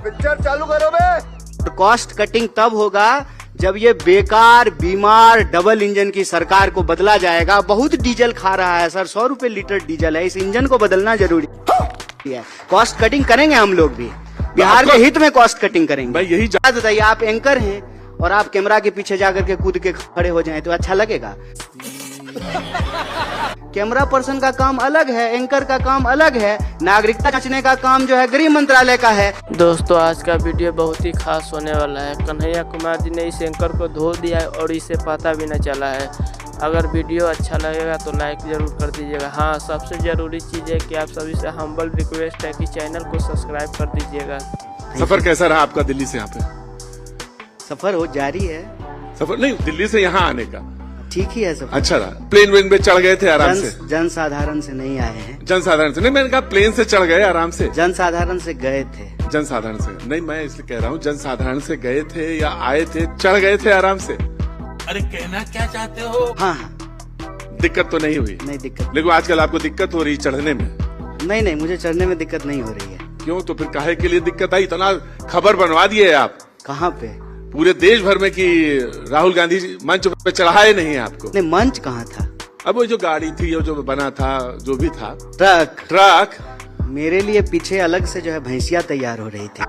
Picture चालू करो बे। Cost cutting तब होगा जब ये बेकार बीमार डबल इंजन की सरकार को बदला जाएगा। बहुत डीजल खा रहा है सर, 100 रुपए लीटर डीजल है, इस इंजन को बदलना जरूरी है। कॉस्ट कटिंग करेंगे हम लोग भी, बिहार के हित में कॉस्ट कटिंग करेंगे भाई। यही बताइए, आप एंकर हैं और आप कैमरा के पीछे जाकर के कूद के खड़े हो जाएं तो अच्छा लगेगा? कैमरा पर्सन का काम अलग है, एंकर का काम अलग है, नागरिकता जांचने का काम जो है गृह मंत्रालय का है। दोस्तों, आज का वीडियो बहुत ही खास होने वाला है। कन्हैया कुमार जी ने इस एंकर को धो दिया है और इसे पता भी न चला है। अगर वीडियो अच्छा लगेगा तो लाइक जरूर कर दीजिएगा। हाँ, सबसे ज़रूरी चीज़ है कि आप सभी से हम्बल रिक्वेस्ट है कि चैनल को सब्सक्राइब कर दीजिएगा। सफर कैसा रहा आपका दिल्ली से यहाँ पे? सफर हो जारी है। सफर नहीं, दिल्ली से यहाँ आने का ठीक ही है सफर। अच्छा रहा। प्लेन वेन में चढ़ गए थे आराम से? जनसाधारण से नहीं आए हैं। जनसाधारण से नहीं, मैंने कहा प्लेन से चढ़ गए आराम से। जनसाधारण से गए थे। जनसाधारण से नहीं, मैं इसलिए कह रहा हूँ जनसाधारण से गए थे या आए थे, चढ़ गए थे आराम से। अरे कहना क्या चाहते हो? हाँ, दिक्कत तो नहीं हुई? नहीं दिक्कत। लेकिन आजकल आपको दिक्कत हो रही चढ़ने में? नहीं, मुझे चढ़ने में दिक्कत नहीं हो रही है। क्यों? तो फिर काहे के लिए दिक्कत आई? इतना खबर बनवा दिए आप। कहाँ पे? पूरे देश भर में कि राहुल गांधी मंच पे चढ़ाए नहीं है आपको। नहीं, मंच कहाँ था? अब वो जो गाड़ी थी, वो जो बना था, जो भी था, ट्रक मेरे लिए पीछे अलग से जो है भैंसिया तैयार हो रही थी।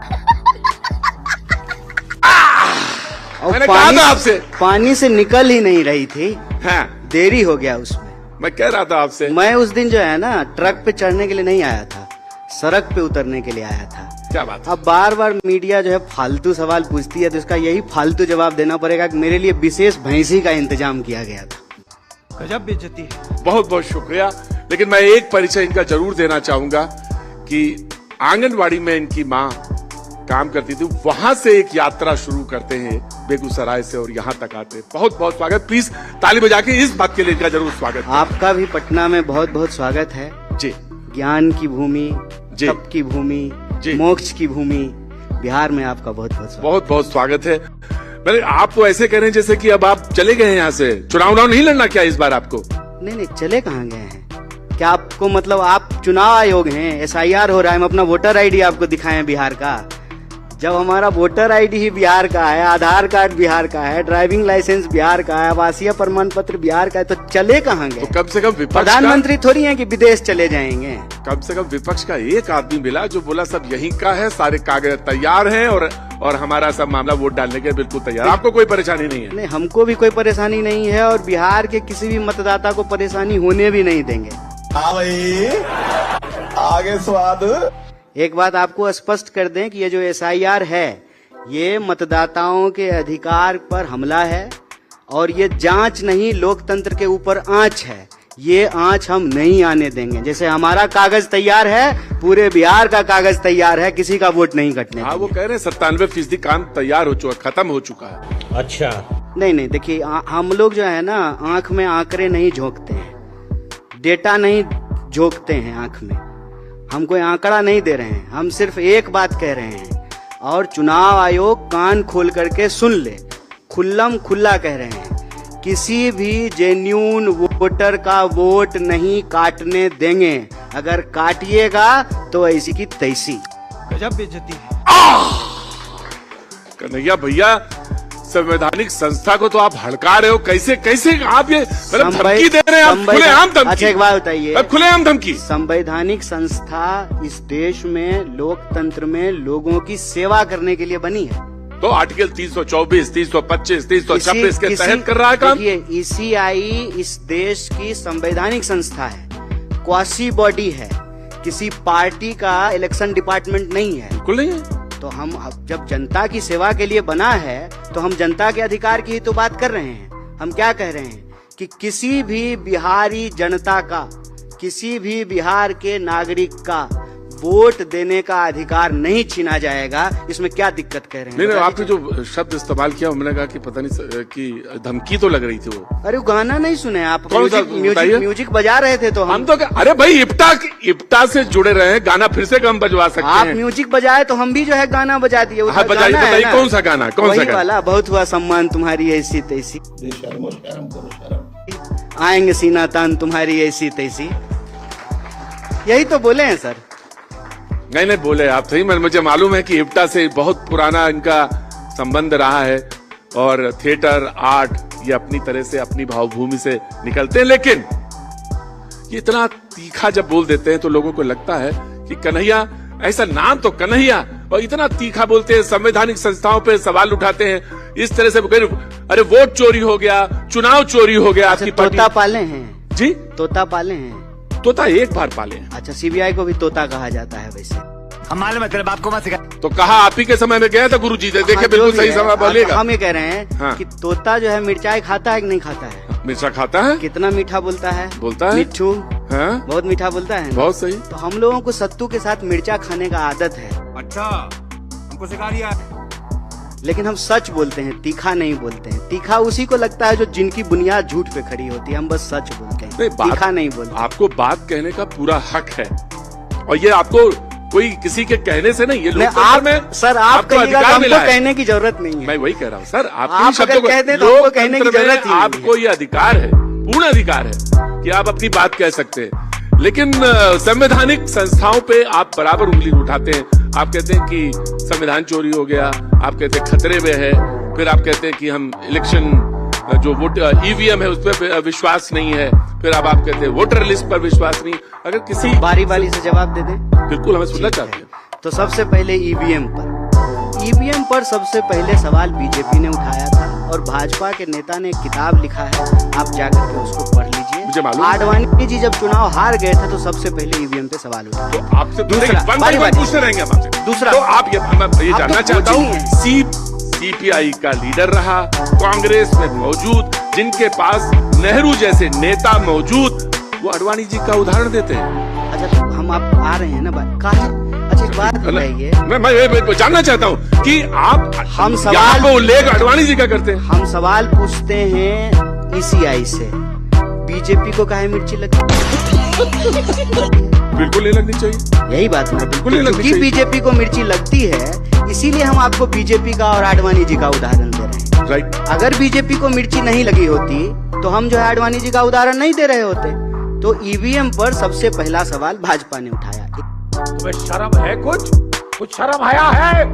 मैंने कहा था आपसे, पानी से निकल ही नहीं रही थी। हाँ, देरी हो गया उसमें। मैं कह रहा था आपसे। मैं उस दिन जो है ना ट्रक पे चढ़ने के लिए नहीं आया था, सड़क पे उतरने के लिए आया था। क्या बात? अब बार बार मीडिया जो है फालतू सवाल पूछती है तो इसका यही फालतू जवाब देना पड़ेगा कि मेरे लिए विशेष भैंसी का इंतजाम किया गया था। गजब बेइज्जती है। बहुत बहुत शुक्रिया। लेकिन मैं एक परिचय इनका जरूर देना चाहूंगा कि आंगनवाड़ी में इनकी माँ काम करती थी, वहां से एक यात्रा शुरू करते हैं बेगूसराय से और यहाँ तक आते हैं। बहुत बहुत स्वागत। प्लीज ताली बजा के इस बात के लिए इनका जरूर स्वागत। आपका भी पटना में बहुत बहुत स्वागत है जी। ज्ञान की भूमि, तप की भूमि, मोक्ष की भूमि, बिहार में आपका बहुत बहुत स्वागत है। मैंने आप तो ऐसे कह रहे हैं जैसे कि अब आप चले गए हैं यहाँ से। चुनाव नहीं लड़ना क्या इस बार आपको? नहीं, चले कहाँ गए हैं? क्या आपको मतलब आप चुनाव आयोग हैं? SIR हो रहा है, हम अपना वोटर ID आपको दिखाएं बिहार का। जब हमारा वोटर ID ही बिहार का है, आधार कार्ड बिहार का है, ड्राइविंग लाइसेंस बिहार का है, आवासीय प्रमाण पत्र बिहार का है, तो चले कहाँ गए? तो कम से कम विपक्ष, प्रधानमंत्री थोड़ी हैं कि विदेश चले जाएंगे। कम से कम विपक्ष का एक आदमी मिला जो बोला सब यहीं का है, सारे कागज तैयार हैं और हमारा सब मामला वोट डालने के बिल्कुल तैयार। आपको कोई परेशानी नहीं है? नहीं, हमको भी कोई परेशानी नहीं है और बिहार के किसी भी मतदाता को परेशानी होने भी नहीं देंगे। हाँ भाई, आगे स्वाद। एक बात आपको स्पष्ट कर दें कि ये जो SIR है ये मतदाताओं के अधिकार पर हमला है और ये जांच नहीं, लोकतंत्र के ऊपर आंच है। ये आंच हम नहीं आने देंगे। जैसे हमारा कागज तैयार है, पूरे बिहार का कागज तैयार है, किसी का वोट नहीं कटने। हाँ, वो कह रहे हैं 97% काम तैयार हो चुका, खत्म हो चुका है। अच्छा। नहीं, देखिए हम लोग जो है ना आंख में आंकड़े नहीं झोंकते हैं, डेटा नहीं झोंकते हैं आंख में। हम कोई आंकड़ा नहीं दे रहे हैं, हम सिर्फ एक बात कह रहे हैं और चुनाव आयोग कान खोल करके सुन ले। खुल्लम खुल्ला कह रहे हैं, किसी भी जेन्यून वोटर का वोट नहीं काटने देंगे। अगर काटिएगा तो ऐसी की तैसी। गजब बेइज्जती है। कन्हैया भैया, संवैधानिक संस्था को तो आप हड़का रहे हो। कैसे आप ये मतलब धमकी दे रहे हैं आप? खुलेआम धमकी। अच्छा, एक बात बताइए, खुलेआम धमकी। संवैधानिक संस्था इस देश में लोकतंत्र में लोगों की सेवा करने के लिए बनी है। तो आर्टिकल 324, 325, 326 के तहत कर रहा है काम। ECI इस देश की संवैधानिक संस्था है, क्वासी बॉडी है, किसी पार्टी का इलेक्शन डिपार्टमेंट नहीं है। बिल्कुल नहीं है। तो हम जब जनता की सेवा के लिए बना है तो हम जनता के अधिकार की ही तो बात कर रहे हैं। हम क्या कह रहे हैं कि किसी भी बिहारी जनता का, किसी भी बिहार के नागरिक का वोट देने का अधिकार नहीं छीना जाएगा। इसमें क्या दिक्कत कह रहे हैं? नहीं, आपने जो शब्द इस्तेमाल किया, मैंने कहा कि पता नहीं कि धमकी तो लग रही थी वो। अरे वो गाना नहीं सुने आप? कौन सा? म्यूजिक बजा रहे थे तो हम तो अरे भाई इप्टा से जुड़े रहे हैं, गाना फिर से हम बजवा सकते हैं। आप म्यूजिक बजाए तो हम भी जो है गाना बजा दिए। हाँ, बताइए कौन सा गाना? वाला बहुत हुआ सम्मान तुम्हारी ऐसी तैसी, आएंगे सीना तान तुम्हारी ऐसी तैसी, यही तो बोले हैं सर। नहीं बोले आप सही। मुझे मालूम है कि इप्टा से बहुत पुराना इनका संबंध रहा है और थिएटर आर्ट ये अपनी तरह से अपनी भावभूमि से निकलते हैं, लेकिन ये इतना तीखा जब बोल देते हैं तो लोगों को लगता है कि कन्हैया, ऐसा नाम तो कन्हैया, और इतना तीखा बोलते हैं, संवैधानिक संस्थाओं पे सवाल उठाते हैं इस तरह से। अरे वोट चोरी हो गया, चुनाव चोरी हो गया। आपकी तोता पाले हैं जी? तोता पाले हैं? तोता एक बार पाले हैं। अच्छा, सीबीआई को भी तोता कहा जाता है वैसे? हम मालूम है, तेरे बाप को मत सिखा। तो कहा आप ही के समय में गया था गुरुजी ने, देखे बिल्कुल सही समय बोलेगा। हम ये कह रहे हैं हाँ। कि तोता जो है मिर्चाई खाता है कि नहीं खाता है? मिर्चा खाता है। कितना मीठा बोलता है? मिट्ठू। हाँ? बहुत मीठा बोलता है ना? बहुत सही। तो हम लोगों को सत्तू के साथ मिर्चा खाने का आदत है। अच्छा, हमको सिखा दिया। लेकिन हम सच बोलते हैं, तीखा नहीं बोलते हैं। तीखा उसी को लगता है जो जिनकी बुनियाद झूठ पे खड़ी होती है। हम बस सच बोलते हैं, तीखा नहीं बोलते। आपको बात कहने का पूरा हक है, और ये आपको कोई किसी के कहने से नहीं, ये लोकतंत्र में सर आप कहिएगा तो हमको कहने की जरूरत नहीं है। मैं वही कह रहा हूँ सर, आप अगर कहते हैं तो हमको कहने की जरूरत ही नहीं है। आपको ये अधिकार है, पूर्ण अधिकार है कि आप अपनी बात कह सकते हैं, लेकिन संवैधानिक संस्थाओं पे आप बराबर उंगली उठाते हैं। आप कहते हैं कि संविधान चोरी हो गया, आप कहते हैं खतरे में है, फिर आप कहते हैं कि हम इलेक्शन जो वोट ईवीएम है उस पर विश्वास नहीं है, फिर आप कहते हैं वोटर लिस्ट पर विश्वास नहीं। अगर किसी बारी बारी से जवाब दे दें। बिल्कुल, हमें सुनना चाहते हैं। तो सबसे पहले ईवीएम पर सबसे पहले सवाल बीजेपी ने उठाया था, और भाजपा के नेता ने एक किताब लिखा है, आप जाकर के उसको पढ़ लीजिए। मुझे मालूम है। आडवाणी जी जब चुनाव हार गए थे तो सबसे पहले ईवीएम पे सवाल उठाया। तो आपसे दूसरा पूछते रहेंगे हम आपसे। दूसरा तो आप ये जानना चाहता हूँ, सीपीआई का लीडर रहा, कांग्रेस में मौजूद, जिनके पास नेहरू जैसे नेता मौजूद, वो आडवाणी जी का उदाहरण देते हैं। अच्छा, तो हम आप आ रहे हैं ना बात का है। अच्छा, एक बात बताइए, मैं जानना चाहता हूँ कि आप हम यहाँ सवाल पे उल्लेख आडवाणी जी का करते हैं। हम सवाल पूछते हैं ईसीआई से, बीजेपी को काहे मिर्ची लगी? बिल्कुल नहीं लगनी चाहिए। यही बात ना, बिल्कुल नहीं लगनी क्योंकि चाहिए। बीजेपी को मिर्ची लगती है, इसीलिए हम आपको बीजेपी का और आडवाणी जी का उदाहरण दे रहे हैं। राइट। अगर बीजेपी को मिर्ची नहीं लगी होती तो हम जो है आडवाणी जी का उदाहरण नहीं दे रहे होते। तो ईवीएम पर सबसे पहला सवाल भाजपा ने उठाया। तुम्हें शर्म है? कुछ शर्म आया है?